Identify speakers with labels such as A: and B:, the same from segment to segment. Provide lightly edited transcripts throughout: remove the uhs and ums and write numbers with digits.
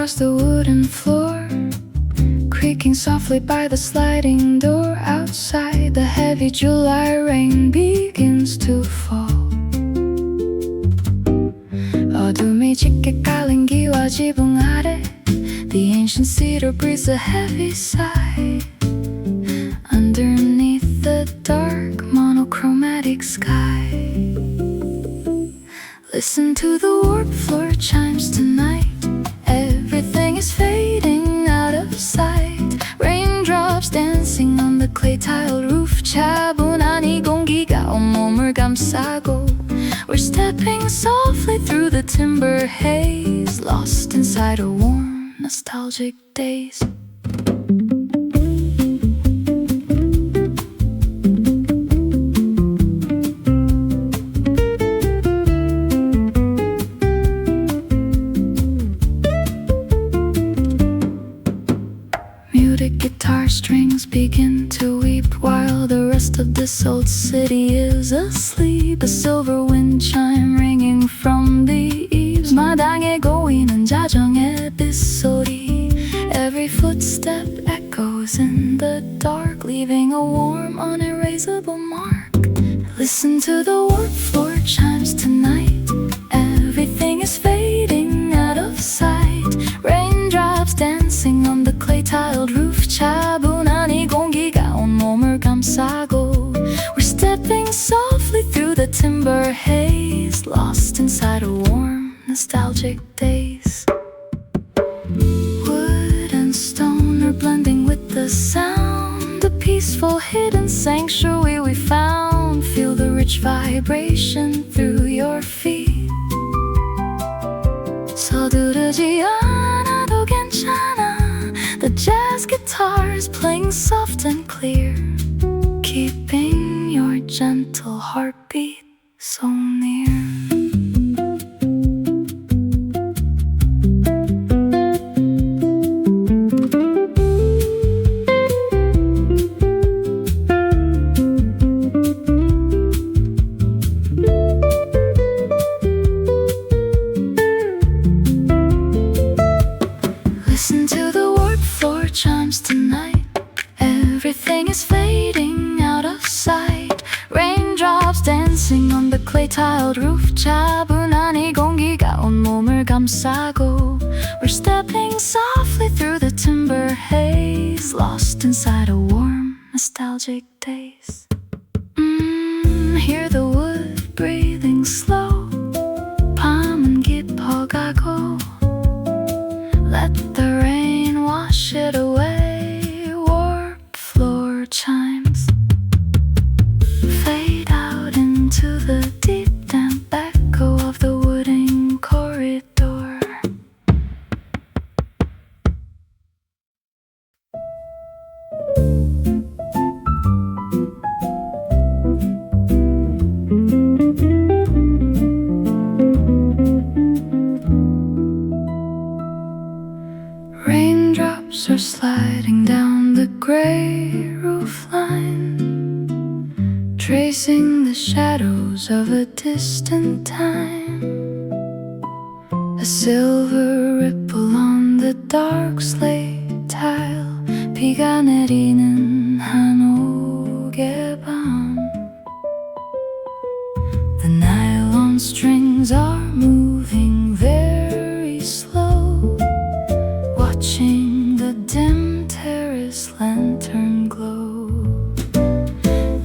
A: across the wooden floor, creaking softly by the sliding door. Outside, the heavy July rain begins to fall. 어둠이 짙게 깔린 기와지붕 아래, the ancient cedar breathes a heavy sigh. Underneath the dark monochromatic sky, listen to the warped floor chimes tonight. Everything is fading out of sight. Raindrops dancing on the clay tiled roof. 차분한 이 공기가 온몸을 감싸고, we're stepping softly through the timber haze, lost inside a warm nostalgic daze. Muted guitar strings begin to weep while the rest of this old city is asleep. A silver wind chime ringing from the eaves. 마당에 고이는 자정의 빗소리. Every footstep echoes in the dark, leaving a warm, unerasable mark. Listen to the warped floor chimes tonight. Everything is fading out of sight. Raindrops dancing on the clay-tiled roof. 차분한 이 공기가 온몸을 감싸고, we're stepping softly through the timber haze, lost inside a warm, nostalgic daze. Wood and stone are blending with the sound, a peaceful hidden sanctuary we found. Feel the rich vibration through your feet. 서두르지 않아도 괜찮아. The jazz guitar is playing soft and clear, keeping your gentle heartbeat so near. Listen to the warped floor chimes tonight. Everything is fading out of sight. Raindrops dancing on the clay-tiled roof. 차분한 이 공기가 온몸을 감싸고, we're stepping softly through the timber haze, lost inside a warm, nostalgic daze. Hear the wood breathing slow. 밤은 깊어가고, let the rain wash it away. Warped floor chimes fade out into the deep damp echo of the wooden corridor. Raindrops are sliding down the gray roof line, tracing the shadows of a distant time. A silver ripple on the dark slate tile. 비가 내리는 한옥의 밤. The nylon strings are moving very slow, watching the dim terrace lantern glow.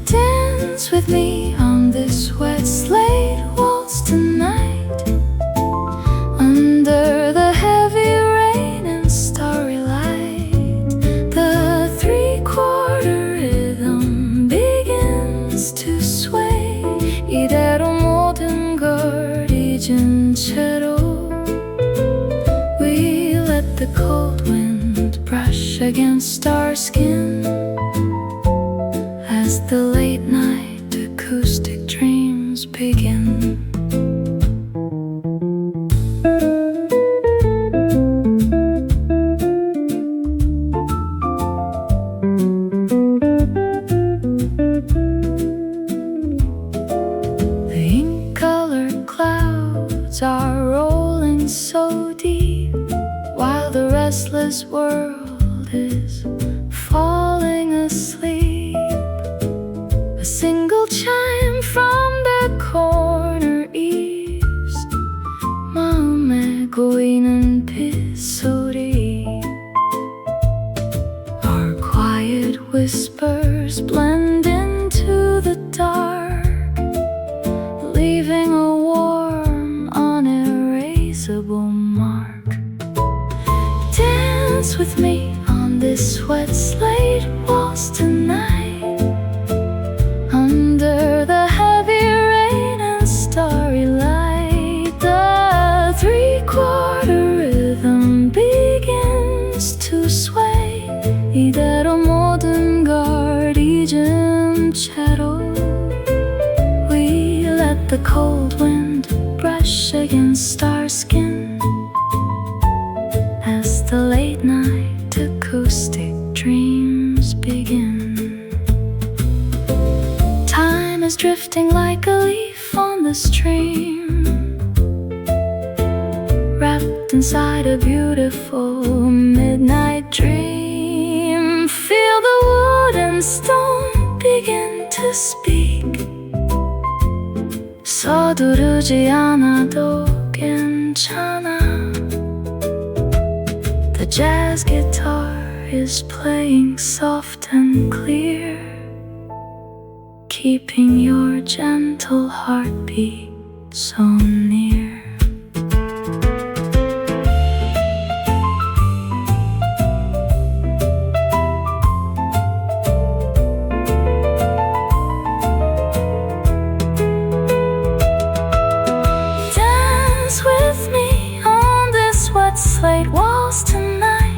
A: Dance with me on this wet slate waltz tonight, under the heavy rain and starry light. The three-quarter rhythm begins to sway. 이대로 모든 걸 잊은 채로 we let the cold wind brush against our skin as the late night acoustic dreams begin. The ink-colored clouds are rolling so deep, while the restless world is falling asleep. A single chime from the corner eaves 마음에 고이는 빗소리. Our quiet whispers blend into the dark, leaving a warm, unerasable mark. Dance with me on this wet slate waltz tonight, under the heavy rain and starry light. The three-quarter rhythm begins to sway. 이대로 모든 걸 잊은 채로 we let the cold wind brush against our skin as the late night acoustic dreams begin. Time is drifting like a leaf on the stream, wrapped inside a beautiful midnight dream. Feel the wood and stone begin to speak. 서두르지 않아도 괜찮아. The jazz guitar is playing soft and clear, keeping your gentle heartbeat so near. Dance with me on this wet slate waltz tonight,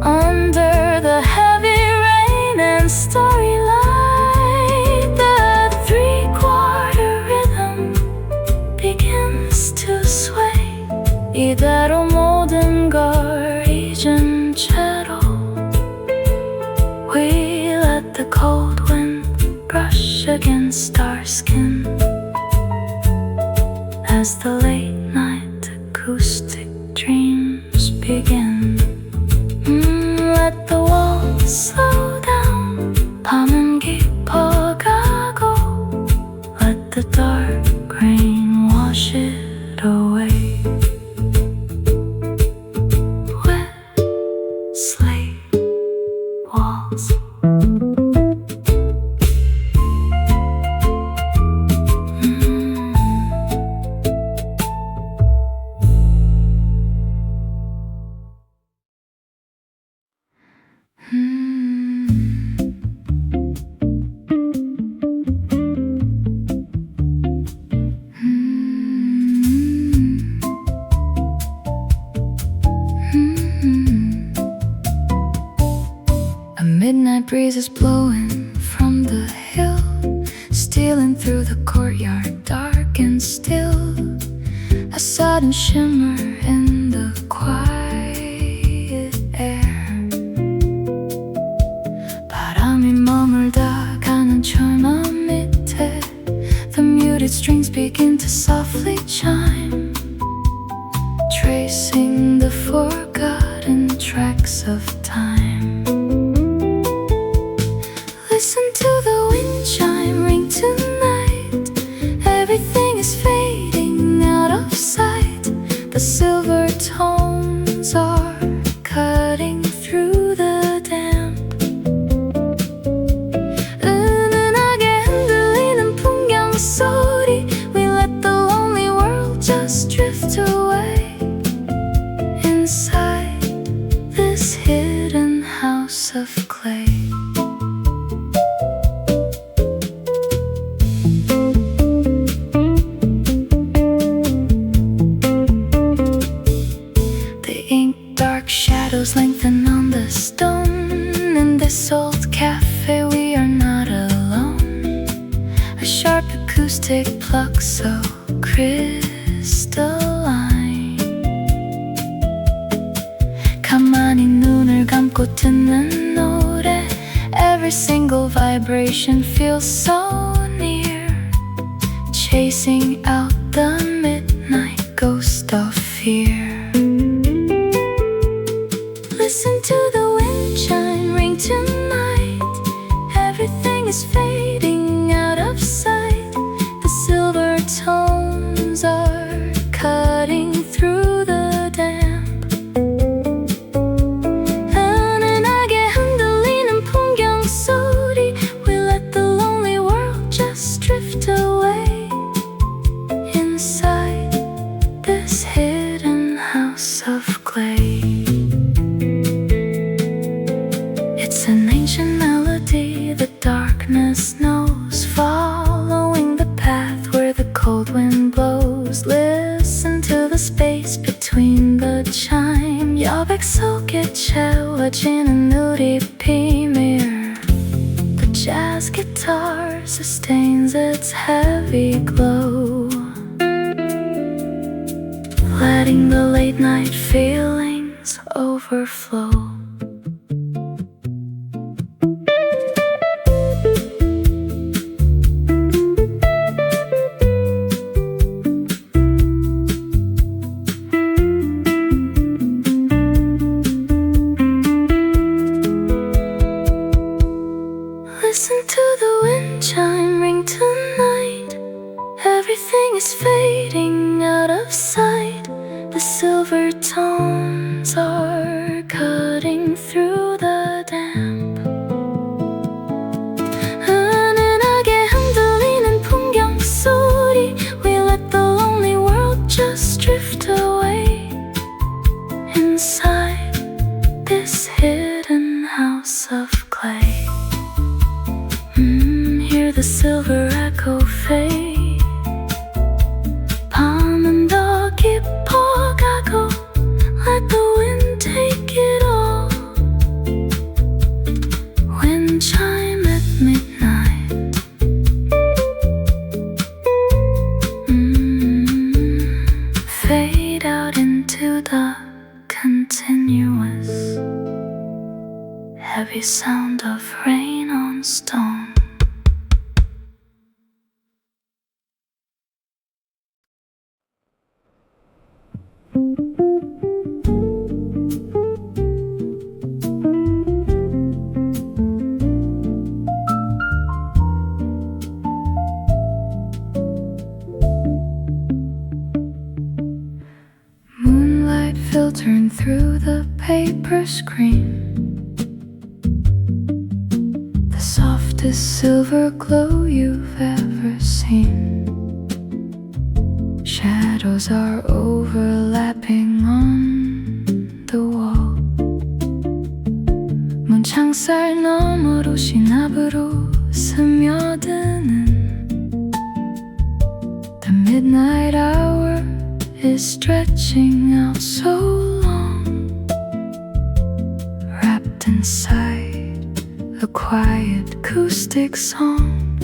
A: under the heavy rain and starry light. The three-quarter rhythm begins to sway. 이대로 모든 걸 잊은 채로 we let the cold wind brush against our skin as the late night acoustic dreams begin. Let the waltz slow down. 밤은 깊어가고 let the dark rain wash it away. Wet slate waltz. A midnight breeze is blowing from the hill, stealing through the courtyard, dark and still. A sudden shimmer in the quiet air. 바람이 머물다 가는 철망 밑에 the muted strings begin to softly chime, tracing the forgotten tracks of time. Listen to the wind chime ring tonight. Everything is fading out of sight. The silver tones are cutting through the damp. 은은하게 흔들리는 풍경 소리. We let the lonely world just drift away inside this hidden house of clay. Shadows lengthen on the stone. In this old cafe we are not alone. A sharp acoustic pluck so crystalline. 가만히 눈을 감고 듣는 노래. Every single vibration feels so near, chasing out the midnight ghost of fear. Listen to the wind chime ring tonight. Everything is fading out of sight. The silver tones are cutting through the damp. 은은하게 흔들리는 풍경 소리. We let the lonely world just drift away. Inside this hidden house of clay. It's an ancient melody the darkness knows, following the path where the cold wind blows. Listen to the space between the chime. 여백 속에 채워지는 우리 비밀. The jazz guitar sustains its heavy glow, letting the late night feelings overflow. Listen to the wind chime ring tonight. Everything is fading out of sight. The silver tones are cutting through the damp. 은은하게 흔들리는 풍경 소리. We let the lonely world just drift away. Inside this hidden house of clay. Hear the silver echo fade. 밤은 더 깊어가고. Let the wind take it all. Wind chime at midnight. Fade out into the continuous heavy sound of rain on stone. Moonlight filtering through the paper screen. The softest silver glow you've ever seen. Shadows are overlapping on the wall. 문창살 너머로 시나브로 스며드는. The midnight hour is stretching out so long, wrapped inside a quiet acoustic song.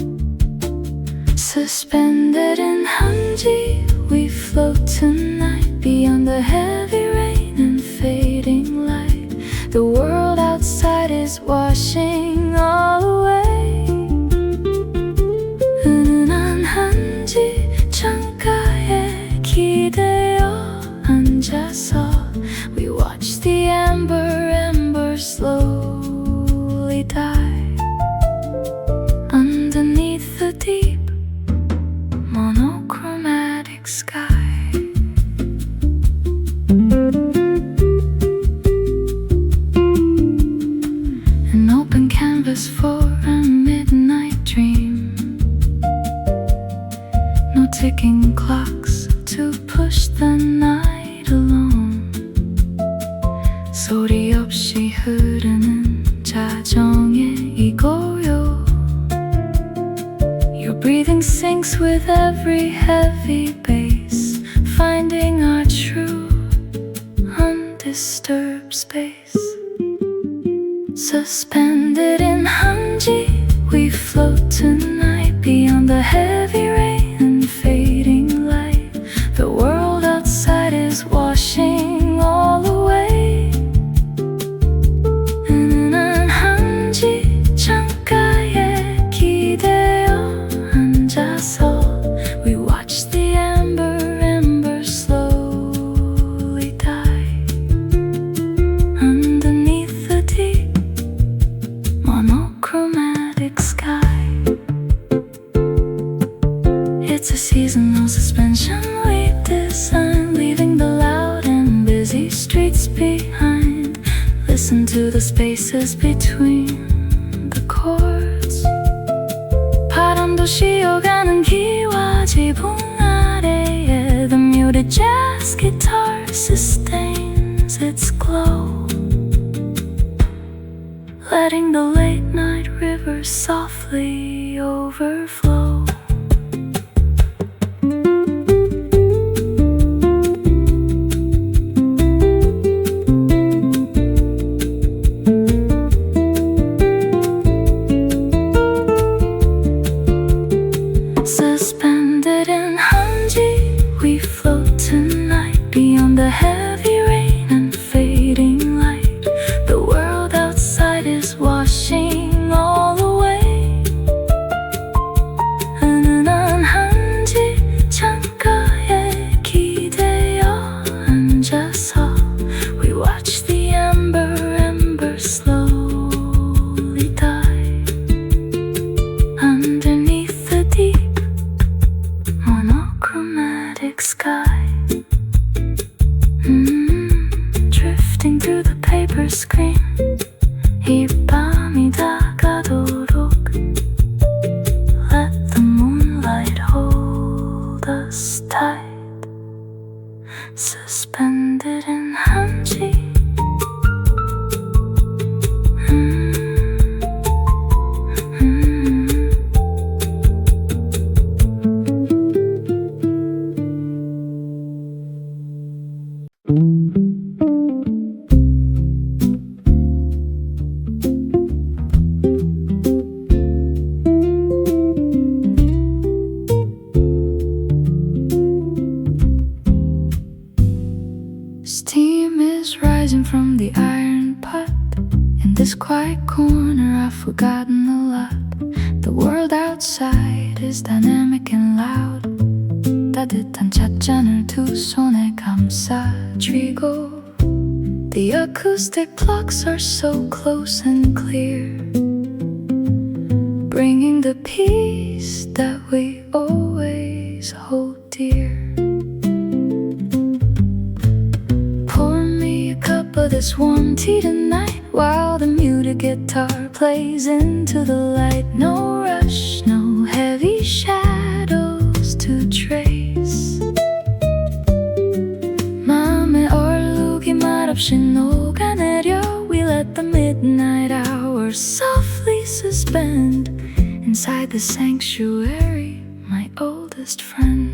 A: Suspended in Hanji, we float tonight beyond the heavy rain and fading light. The world outside is washing all away. 은은한 한지 창가에 기대어 앉아서 we watch the ember slowly die underneath the deep monochromatic sky. An open canvas for a midnight dream. No ticking clocks to push the night along. 소리없이 흐르는 자정의 이고요. Your breathing sinks with every heavy bass, finding our true undisturbed space. Suspended in Hanji, we float tonight beyond the heavy rain and fading light. The world outside is washing all away. 은은한 한지 창가에 기대어 앉아서 we watch the ember slowly die underneath into the spaces between the chords. 바람도 쉬어가는 기와지붕 아래에 the muted jazz guitar sustains its glow, letting the late night river softly overflow. Suspended in Hanji, we float tonight beyond the heavy rain and fading light. The world outside is washing all away. 은은한 한지 창가에 기대어 앉아서 we watch the ember slowly die underneath the deep monochromatic sky. Drifting through the paper screen, 이 밤이 다가도록 let the moonlight hold us tight. Suspended in Hanji. Steam is rising from the iron pot. In this quiet corner I've forgotten a lot. The world outside is dynamic and loud. 따뜻한 찻잔을 두 손에 감싸쥐고 the acoustic blocks are so close and clear, bringing the peace that we always hold dear. But this warm tea tonight while the muted guitar plays into the light. No rush, no heavy shadows to trace. 마음에 얼룩이 말없이 녹아내려 we let the midnight hour softly suspend inside the sanctuary, my oldest friend.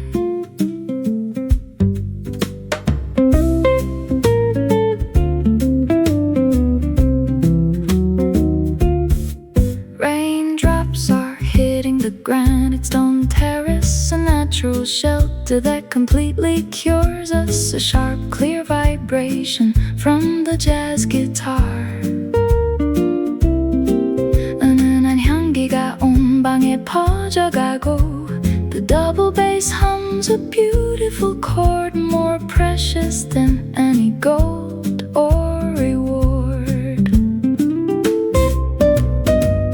A: Raindrops are hitting the granite stone terrace, a natural shelter that completely cures us. A sharp, clear vibration from the jazz guitar. 은은한 향기가 온 방에 퍼져가고 the double bass hums a beautiful chord, more precious than any gold or reward.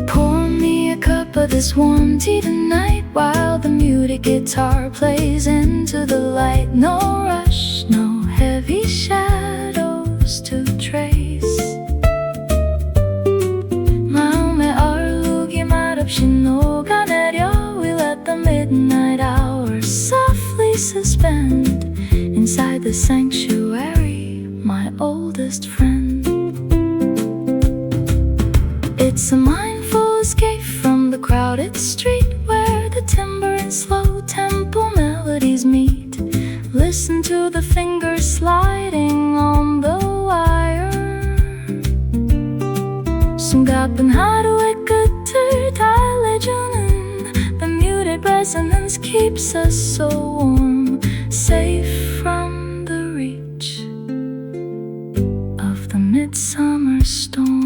A: Pour me a cup of this warm tea tonight while the muted guitar plays into the light. No rush, no heavy shadows to trace. 마음에 얼룩이 말없이 녹아내려 we let the midnight hour softly suspend inside the sanctuary, my oldest friend. It's a mindful escape from the crowded street where the timbre and slow tempo melodies meet. Listen to the fingers sliding on the wire. 숨가쁜 하루의 끝을 달래주는 the muted resonance keeps us so warm, safe from the reach of the midsummer storm.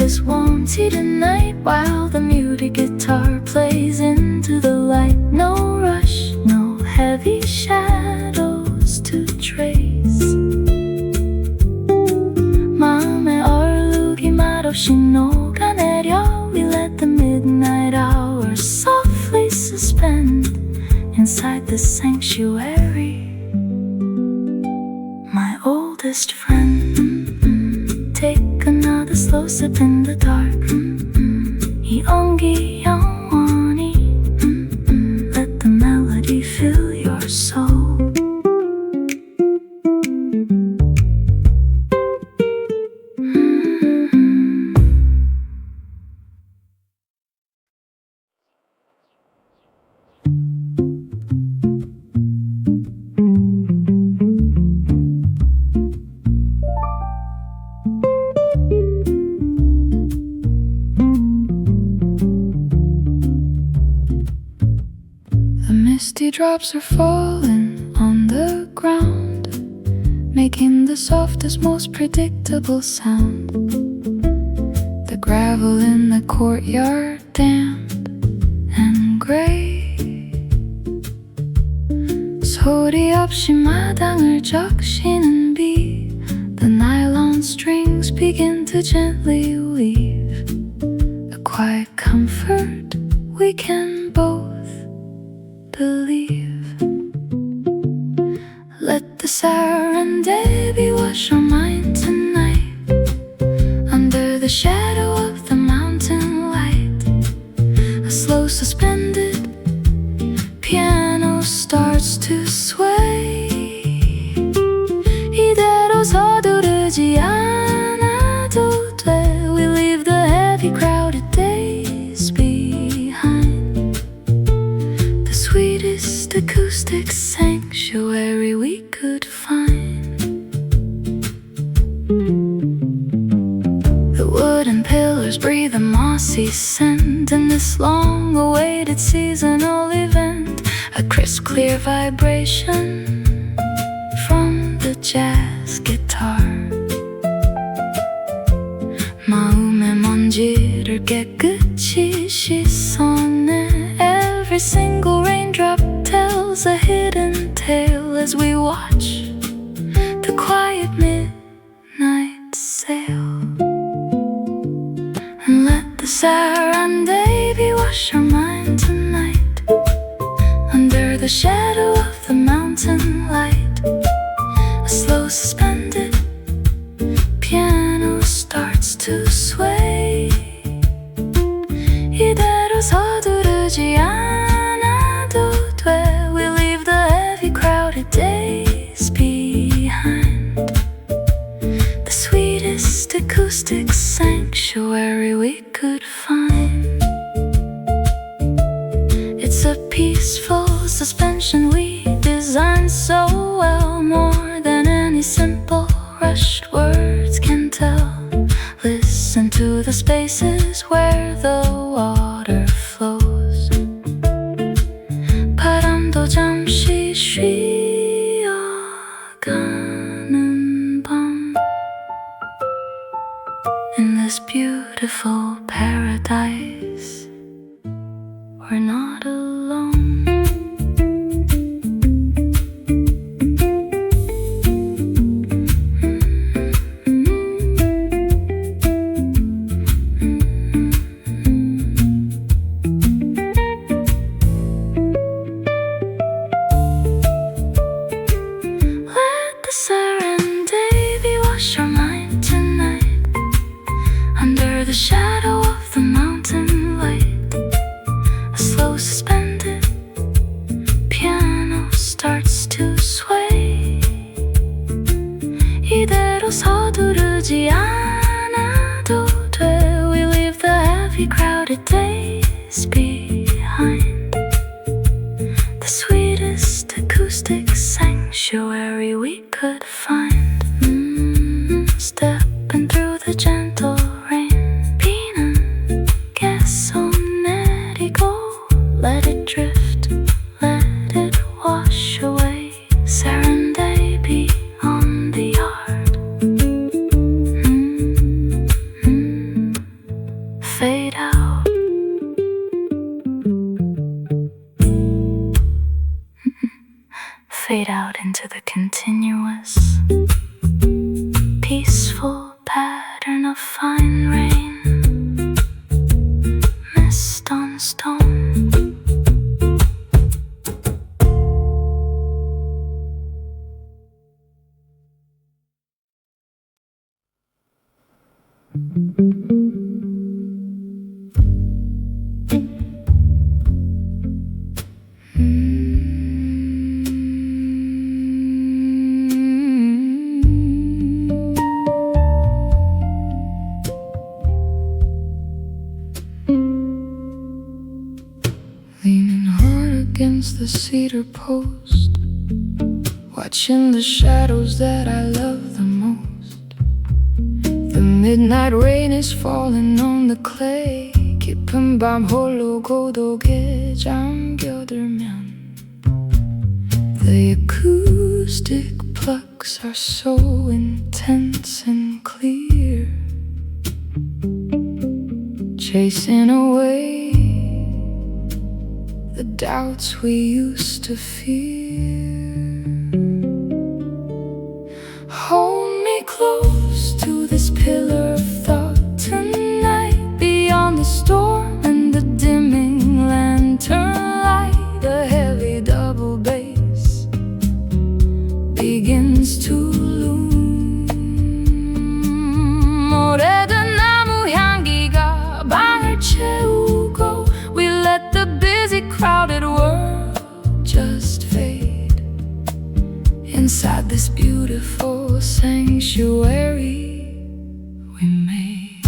A: this wanty tonight while the muted guitar plays into the light. No rush, no heavy shadows to trace. 마음에 얼룩이 말없이 녹아내려. We let the midnight hours softly suspend inside the sanctuary. My oldest friend. Take another slow sip in the dark. 이 온기 영원히. Let the melody fill your soul. Misty drops are falling on the ground, making the softest, most predictable sound. The gravel in the courtyard damp and gray. 소리 없이 마당을 적시는 비. The nylon strings begin to gently weave a quiet comfort we can both believe. Let the Sarandebi wash our mind tonight under the shadow of the mountain light. A slow suspended piano starts to sway. 이대로 서두르지 않아도 돼. We leave the heavy crowded days behind. The sweetest acoustic sanctuary we could find. The wooden pillars breathe a mossy scent in this long-awaited seasonal event. A crisp, clear vibration from the jazz guitar. 마음의 먼지를 깨끗이 씻어내. Every single raindrop tells a hidden tale as we watch the quiet midnight sail. And let the Sarandebi wash our mind tonight under the shadow of the mountain light. A slow suspended piano starts to sway. 이대로 서두르지 않아도 돼. We leave the heavy crowded days behind. The sweetest acoustic sanctuary we could find. It's a peaceful suspension we designed so well, more than any simple rushed words can tell. Listen to the spaces where the water flows. 바람도 잠시 쉬어가는 밤. In this beautiful paradise, we're not alone. Let the Sarandebi wash our mind tonight under the shadow of the mountain light. A slow suspended piano starts to sway. 이대로 서두르지 않아도 돼. We leave the heavy crowded days behind. The sweetest acoustic sanctuary we could find. Stepping through the gentle rain. 비는 계속 내리고. Let it drift, let it wash away. Sarandebi on the yard. The cedar post, watching the shadows that I love the most. The midnight rain is falling on the clay. 깊은 밤 홀로 고독에 잠겨들면 The acoustic plucks are so intense and clear, chasing away the doubts we used to fear. Hold me close to this pillar of thought tonight. Beyond the storm and the dimming lantern light, a heavy double bass begins to loom. 오래된 나무 향기가 방을 채우고 We let the busy crowded world just fade inside this beautiful sanctuary we made.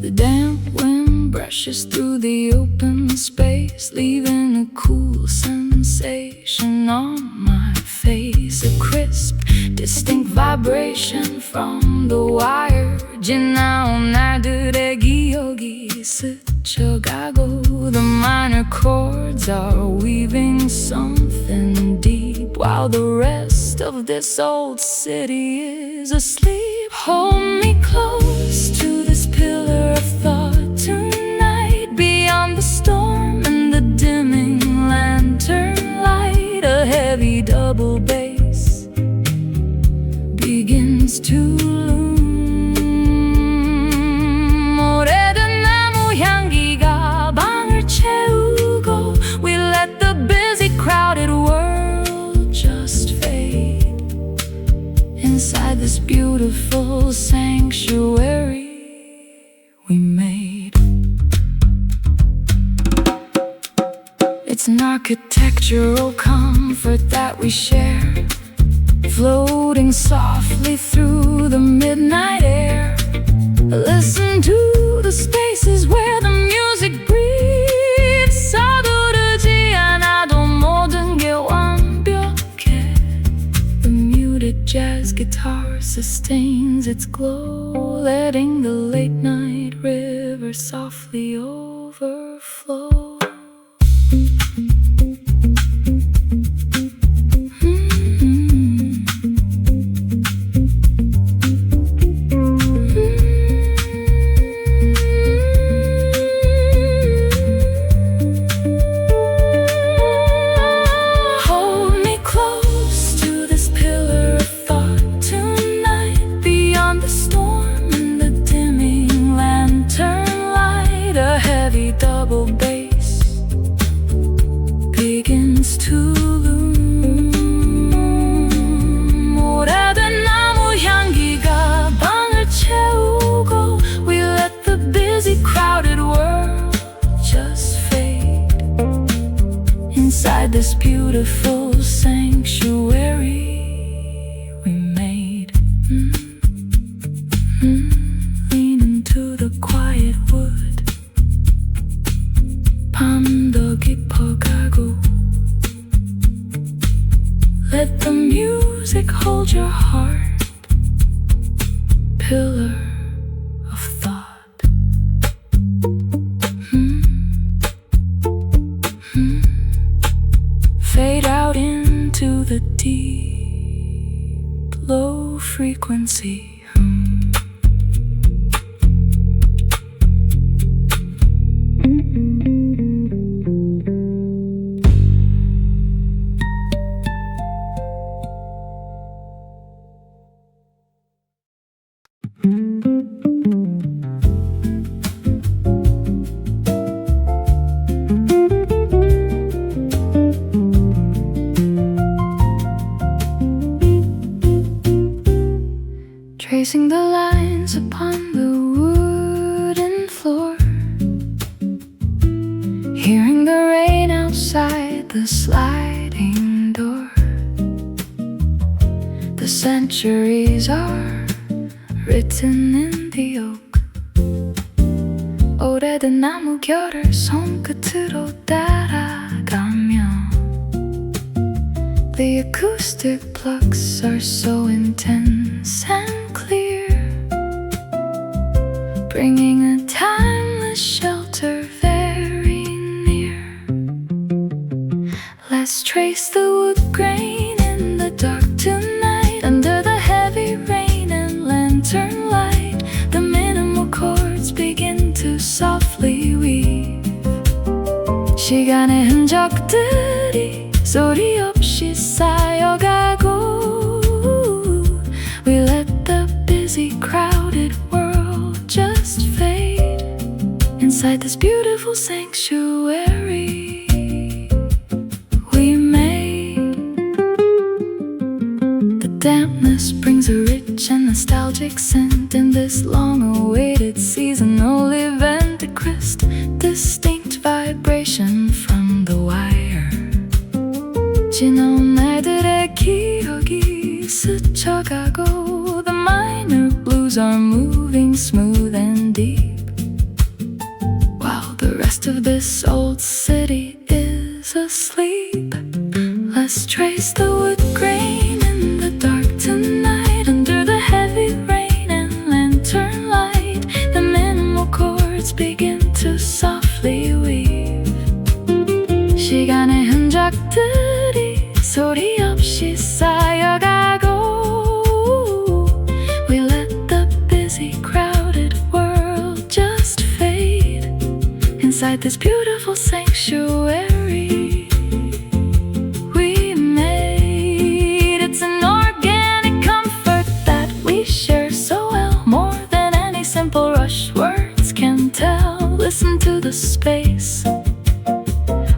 A: The damp wind brushes through the open space, leaving a cool sensation on my face. A crisp, distinct vibration from the wire. 지나온 날들의 기억이 스쳐가고 The minor chords are weaving something deep, while the rest of this old city is asleep. Hold me close to this pillar of thought tonight. Beyond the storm and the dimming lantern light, a heavy double bass begins to loom. 오래된 나무 향기가 방을 채우고 We let the busy crowded world just fade inside this beautiful sanctuary we made. It's an architectural comfort that we share, floating softly through the midnight air. Listen to the spaces where the music breathes. 서두르지 않아도 모든 게 완벽해. The muted jazz guitar sustains its glow, letting the late night river softly overflow. This beautiful sanctuary we made. Lean into the quiet wood. 밤 더 깊어가고 Let the music hold your heart. Pillar of thought. Fade out into the deep, low frequency hum. tracing the lines upon the wooden floor, hearing the rain outside the sliding door. The centuries are written in the oak. 오래된 나무결을 손끝으로 따라가며. The acoustic plucks are so intense and clear, bringing a timeless shelter very near. Let's trace the wood grain in the dark tonight, under the heavy rain and lantern light. The minimal chords begin to softly weave. 시간의 흔적들이 소리 없이 쌓여가고. We let the busy crowded world just fade inside this beautiful sanctuary we made. The dampness brings a rich and nostalgic scent in this long-awaited seasonal event. A crisp, distinct vibration from the wire. 지나온 날들의 기억이 스쳐가고. The minor blues are moving smooth and deep, while the rest of this old city is asleep. Let's trace the wood grain in the dark tonight, under the heavy rain and lantern light. The minimal chords begin to softly weave. 시간의 흔적들이 소리 없이 쌓여가고. We let the busy crowded world just fade inside this beautiful sanctuary we made. It's an organic comfort that we share so well, more than any simple rush words can tell. Listen to the space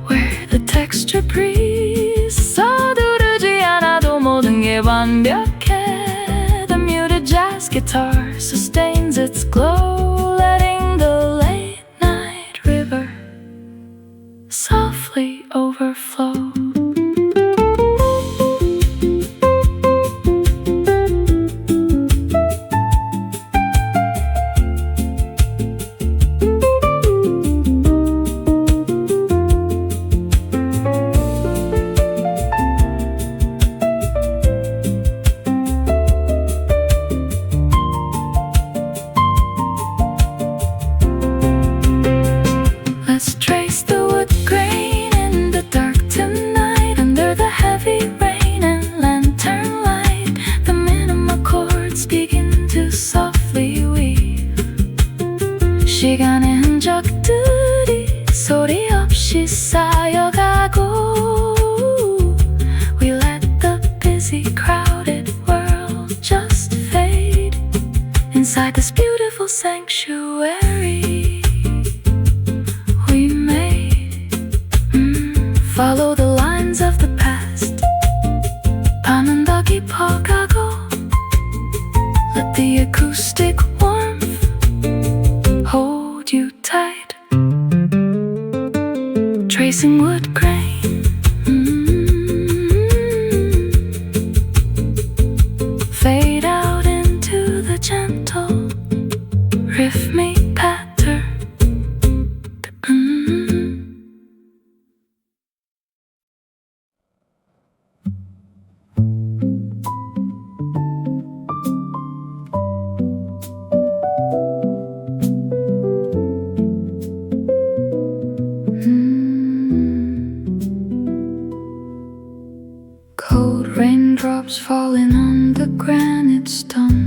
A: where the texture breeze 서두르지 않아도 모든 게 완벽해. The muted jazz guitar sustains its glow, letting the late night river softly overflow. Let's trace the wood grain in the dark tonight, under the heavy rain and lantern light. The minimal chords begin to softly weave. 시간의 흔적들이 소리 없이 쌓여가고. We let the busy crowded world just fade inside this beautiful sanctuary we made. Follow the lines of the past. 밤은 더 깊어가고. Let the acoustic warmth hold you tight. Tracing wood grain, fade out into the gentle rhythmic pattern. Cold raindrops falling on the granite stone.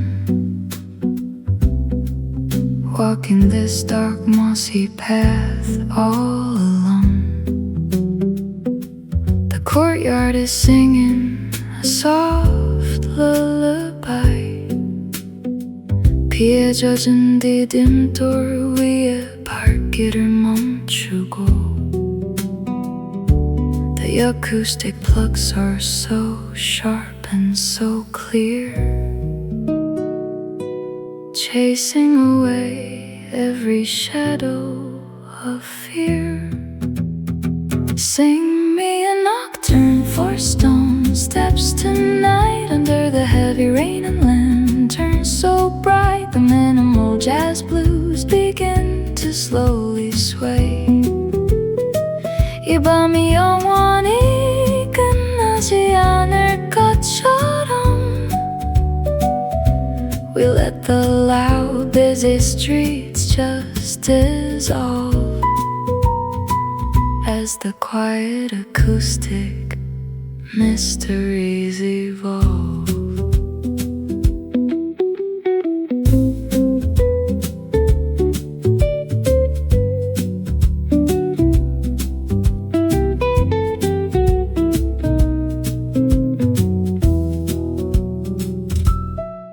A: Walking this dark mossy path all alone. The courtyard is singing a soft lullaby. 비에 젖은 디딤돌 위에 발길을 멈추고. The acoustic plugs are so sharp and so clear. chasing away every shadow of fear. Sing me a nocturne for stone steps tonight under the heavy rain and lanterns so bright. The minimal jazz blues begin to slowly sway. 이 밤이 영원히 끝나지 않을 것처럼 We let the loud busy streets just dissolve as the quiet acoustic mysteries evolve.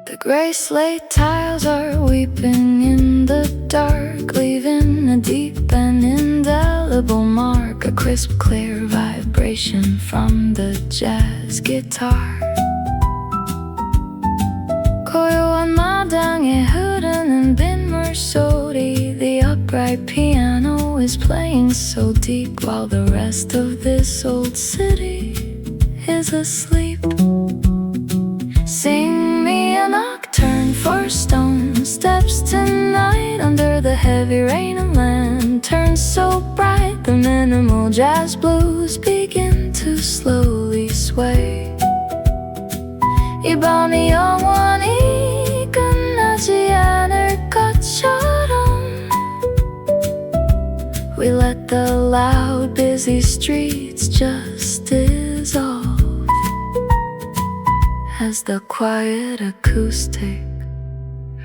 A: The gray slate tiles are weeping in the dark, leaving a deep and indelible mark, a crisp clear vibration from the jazz guitar. 고요한 마당에 흐르는 빗물 소리, the upright piano is playing so deep while the rest of this old city is asleep. Sing me a nocturne for stone steps tonight under the heavy rain and lanterns so bright. The minimal jazz blues begin to slowly sway. 이 밤이 영원히 끝나지 않을 것처럼 We let the loud busy streets just dissolve as the quiet acoustic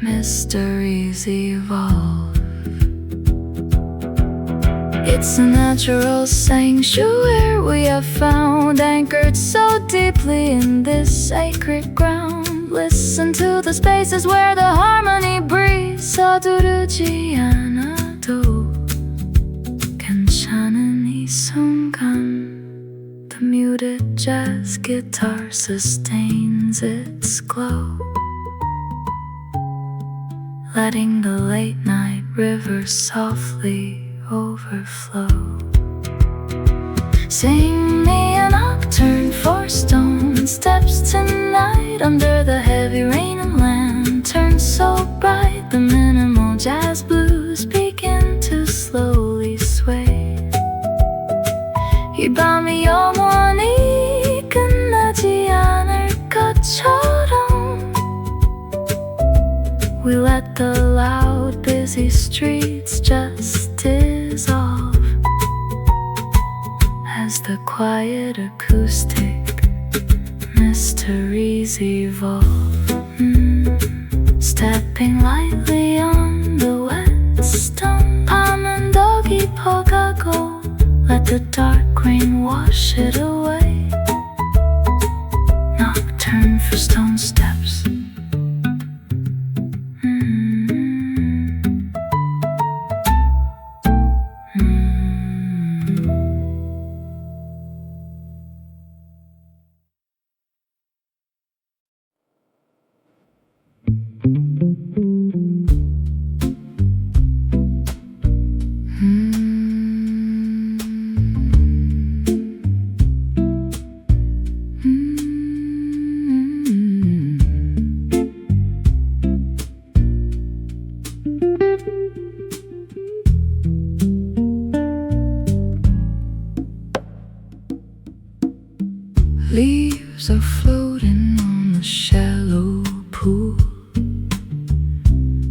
A: mysteries evolve. It's a natural sanctuary we have found, anchored so deeply in this sacred ground. Listen to the spaces where the harmony breathes. 서두르지 않아도 괜찮은 이 순간. The muted jazz guitar sustains its glow, letting the late night river softly overflow. Sing me a nocturne for stone steps tonight under the heavy rain and lanterns so bright. The minimal jazz blues begin to slowly sway. 이 밤이 영원히 끝나지 않을 것처럼 We let the loud busy streets just dissolve as the quiet acoustic mysteries evolve. Stepping lightly on the wet stone, 밤은 더 깊어가고 let the dark rain wash it away. Nocturne for stone steps. Leaves are floating on the shallow pool.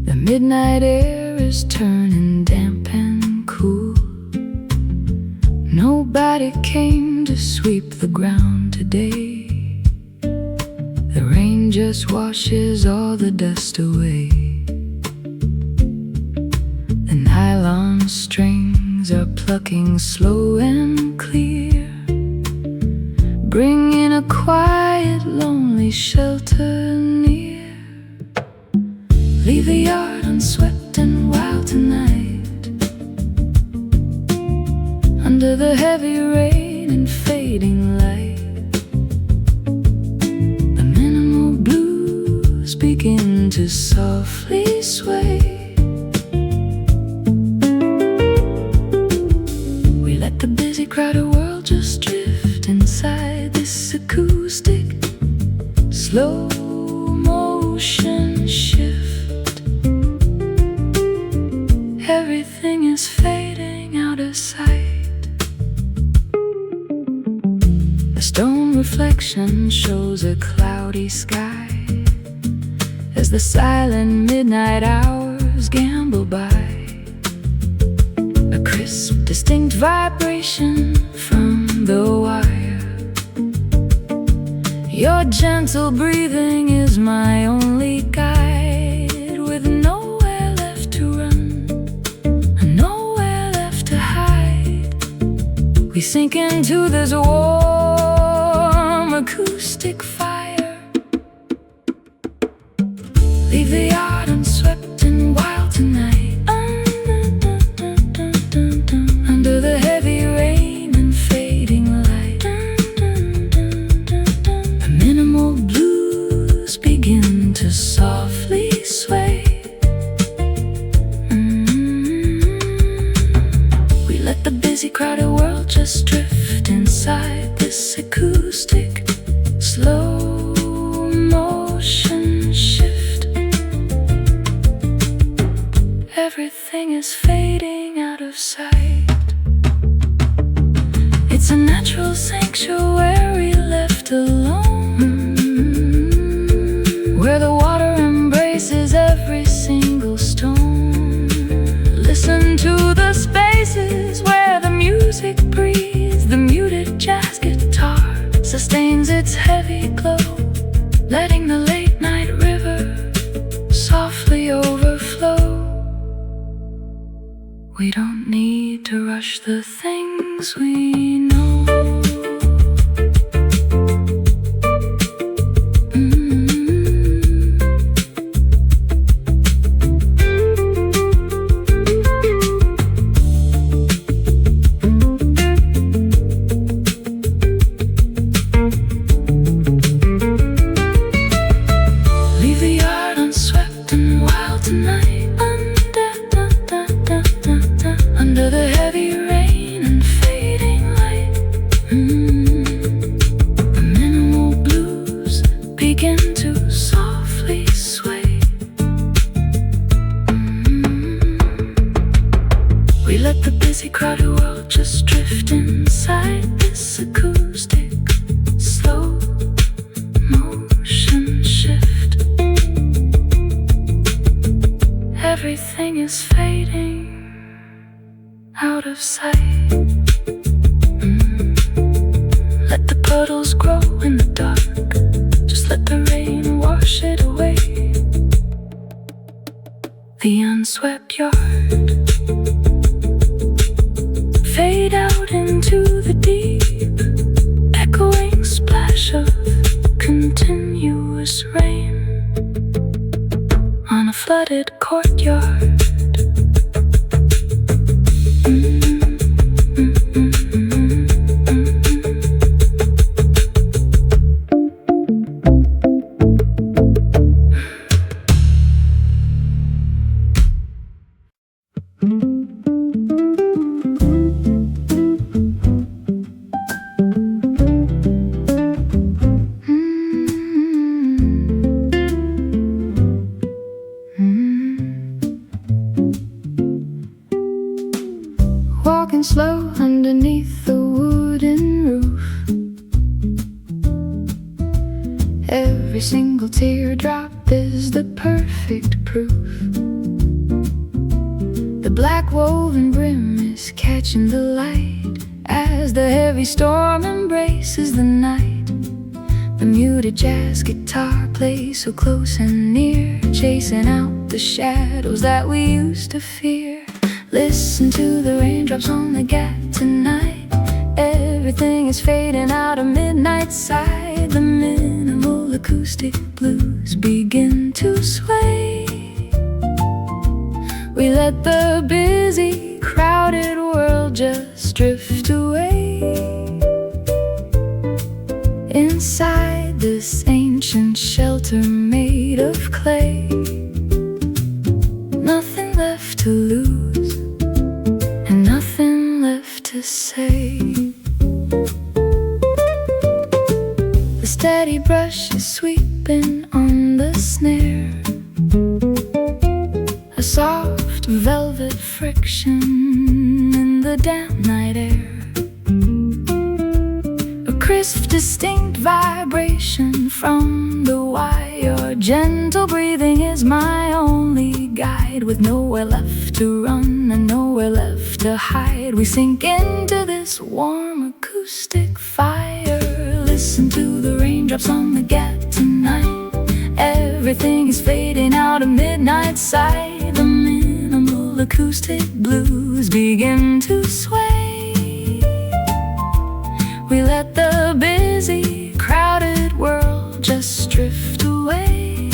A: The midnight air is turning damp and cool. Nobody came to sweep the ground today. The rain just washes all the dust away. The nylon strings are plucking slow and clear, bringing a quiet, lonely shelter near. Leave the yard unswept and wild tonight, under the heavy rain and fading light. The minimal blues begin to softly sway. acoustic, slow motion shift. Everything is fading out of sight. A stone reflection shows a cloudy sky as the silent midnight hours gamble by. A crisp, distinct vibration from the wire. Your gentle breathing is my only guide, with nowhere left to run and nowhere left to hide. We sink into this warm acoustic fire. Leave the yard unswept and wild tonight. Under the heavy rain and fading light, the minimal blues begin to softly sway. We let the busy crowded world just drift inside this acoustic, slow motion shift. Everything is fading out of sight. It's a natural sanctuary left alone, where the water embraces every single stone. Listen to the spaces where the music breathes. The muted jazz guitar sustains its heavy glow, letting the late night river softly overflow. We don't need to rush the things we know. Leave the yard unswept and wild tonight. Under the heavy rain and fading light, the minimal blues begin to softly sway. We let the busy crowded world just drift inside this acoustic, slow motion shift. Everything is fading out of sight. Let the puddles grow in the dark. Just let the rain wash it away. The unswept yard fade out into the deep, echoing splash of continuous rain on a flooded courtyard. Walking slow underneath the wooden roof. Every single teardrop is the perfect proof. The black woven brim is catching the light as the heavy storm embraces the night. The muted jazz guitar plays so close and near, chasing out the shadows that we used to fear. Listen to the raindrops on the gap tonight. Everything is fading out of midnight side. The minimal acoustic blues begin to sway. We let the busy, crowded world just drift away. Inside this ancient shelter made of clay, nothing left to lose and nothing left to say. The steady steady brushes sweeping on the snare, a soft velvet friction in the damp night air, a crisp distinct vibration from the wire. Gentle breathing is my only guide, with nowhere left to run and nowhere left to hide. We sink into this warm acoustic fire. Listen to the raindrops on the gate tonight. Everything is fading out of midnight sight. The minimal acoustic blues begin to sway. We let the busy, crowded world just drift away.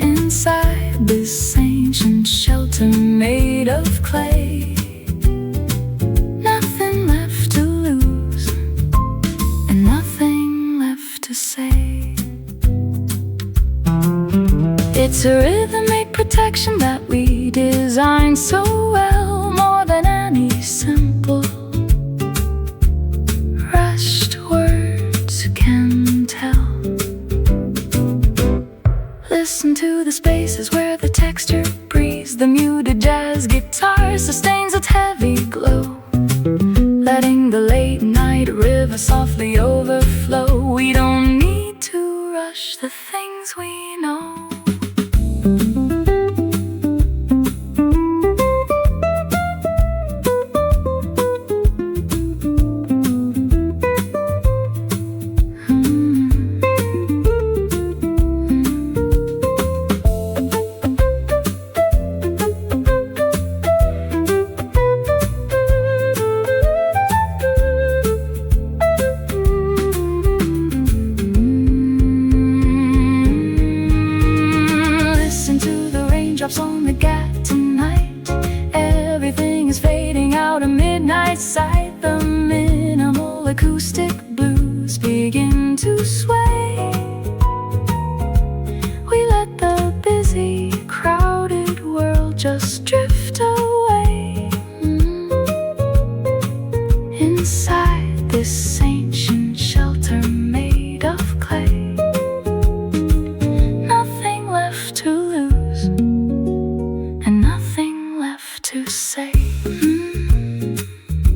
A: Inside this ancient shelter made of clay, nothing left to lose and nothing left to say. It's a rhythmic protection that we designed so well, more than any simple rushed words can tell. Listen to the spaces where the texture breathes, the muted jazz guitar sustains its heavy glow, letting the late night river softly overflow. We don't need to rush the things we know. On the gate tonight, everything is fading out of midnight sight. The minimal acoustic blues begin to sway. We let the busy, crowded world just drift away. Inside this ancient shelter made of clay, nothing left to lose and nothing left to say.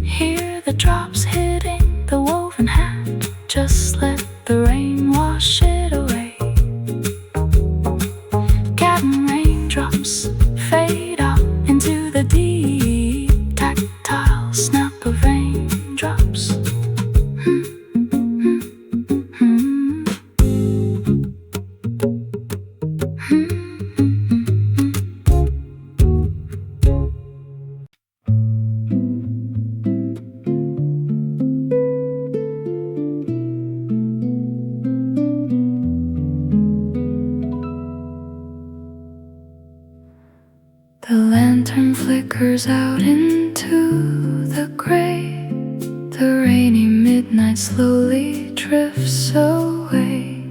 A: Hear the drops hitting the woven hat, just let the rain wash it away. Cabin raindrops fade out into the deep tactile snap of raindrops. The lantern flickers out into the gray. The rainy midnight slowly drifts away.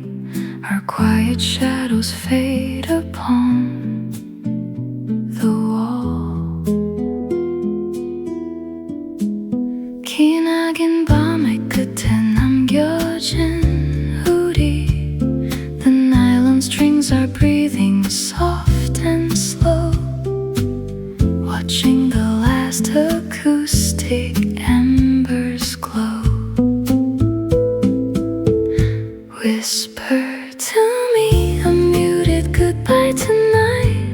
A: Our quiet shadows fade upon the wall. 기나긴 밤의 끝에 남겨진 우리. The nylon strings are breathing soft and slow, watching the last acoustic embers glow. Whisper to me a muted goodbye tonight,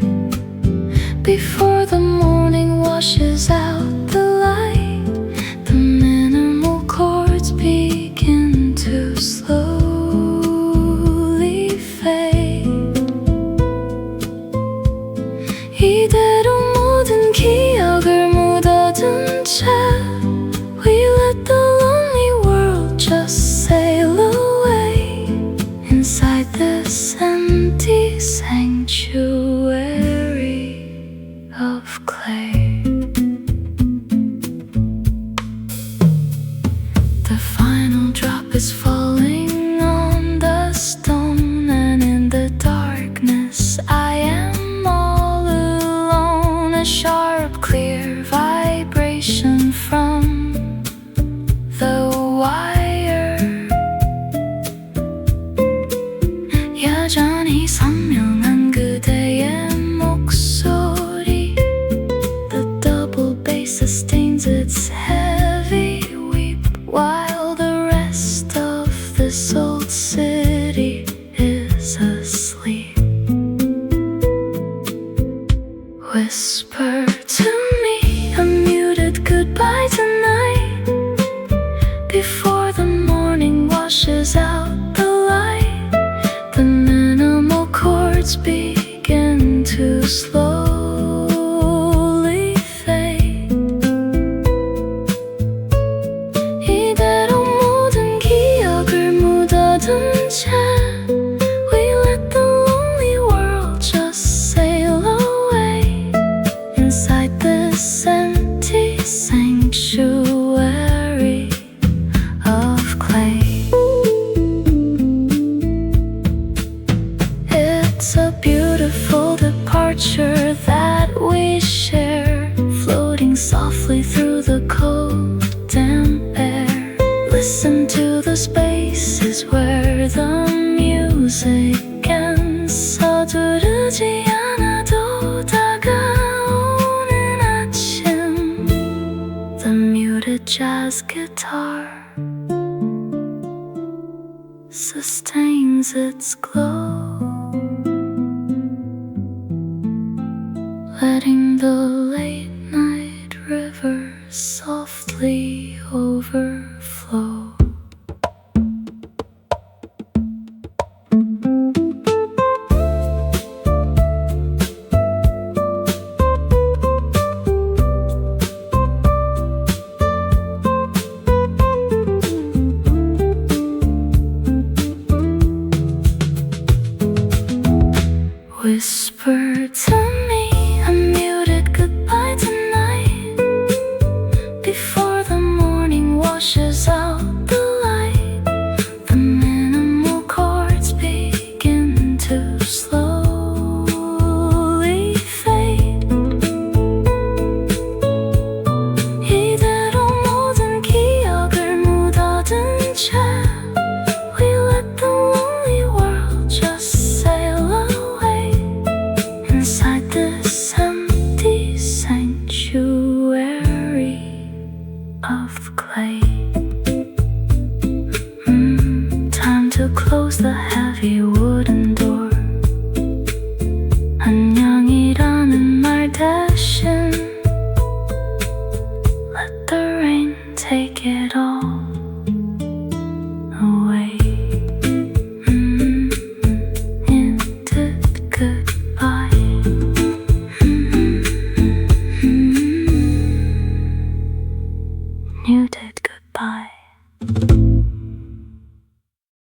A: before the morning washes out the light. The minimal chords begin to slowly fade. 이대로 모든 기억을 묻어둔 채 We let the lonely world just sail away. this old city is asleep. Whisper to me a muted goodbye tonight, before the morning washes out the light. The minimal chords begin to slowly fade. 이대로 모든 기억을 묻어둔 채 we let the lonely world just sail away inside this empty sanctuary of clay. It's a beautiful departure that we share, floating softly through the cold damp air. Listen to the spaces where the music ends. 서두르지 않아도 다가오는 아침. The muted jazz guitar sustains its glow, letting the late night river softly overflow. Whisper to me a muted goodbye tonight, before the morning washes out the light. The minimal chords begin to slowly fade. 이대로 모든 기억을 묻어둔 채 we let the lonely world just sail away inside this empty sanctuary of clay. Time to close the heavy wooden